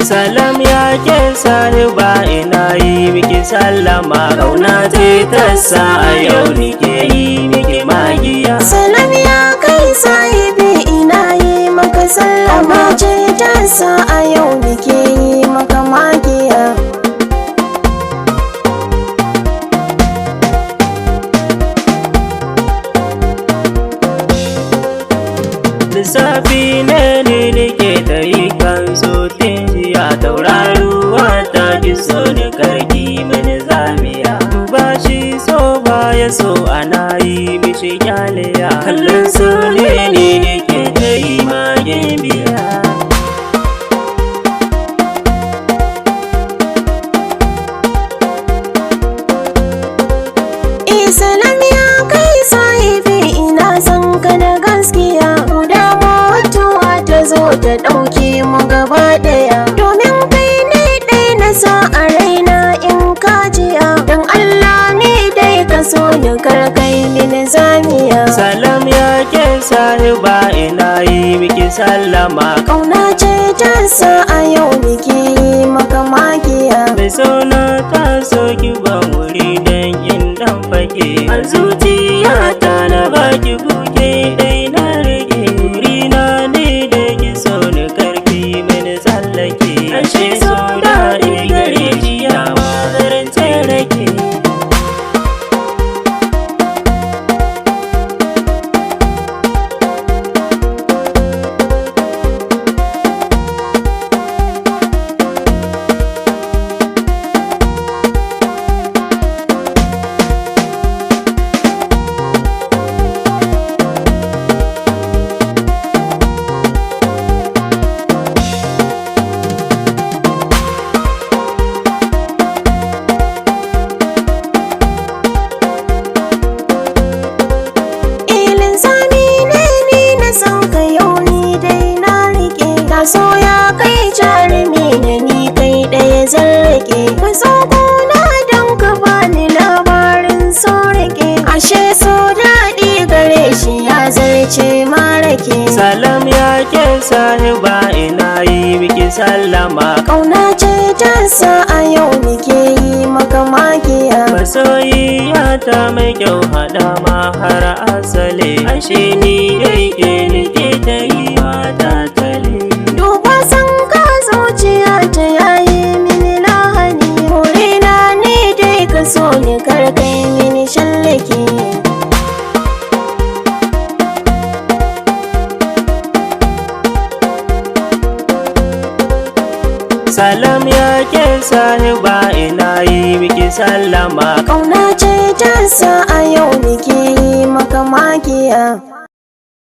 Salam ya ke sahiba ina yi miki sallama, kauna ce ta sa a yau nike yi miki magiya. Salam ya kai sahibi ina yi maka sallama, ce ta sa a yau nike yi maka magiya. Lissafi ne nike ta yi kan so tun jiya, tauraruwa ta ki so ni karki mini zamiya. Duba shi so baya so ana yi mishi kyaliya, kallon so ne nike ta yi magin biya. Salam ya kai sahibi ina son ka da gaskiya, guda mutuwa ta zo ta ɗauke mu gaba ɗaya, domin kai ne ɗai na sa a raina in kajiya, don Allah ne dai ka so ni karkai mini zamiya. Salam ya ke sahiba ina yi miki sallama, Kauna ce ta sa a yau nike yi maka magiya. mai sona ta so ki ban wuri don in dan fake, a zuciyata na baki kuke dai na rage. Wurina ne da ki so ni karki mini tsallake, ashe so daɗi gare shi ya ma zarance rake. So ya kai jarumi da ni kai ɗaya zan rike, ka so gona don ka bani labarin so rike, ashe so daɗi gare shi ya zarce ma rake. Salam ya ke sahiba ina yi miki sallama, Kauna ce ta sa a yau nike yi maka magiya. masoyiya ta mai kyau haɗa ma har asali, ashe ni dai ke nike ta yi mata tale. Duba san ka zuciya ta yayi mini lahani, burina ne dai ka so ni karkai mini shallake. Salam ya ke sahiba ina yi miki sallama, Kauna ce ta sa a yau nike yi maka magiya.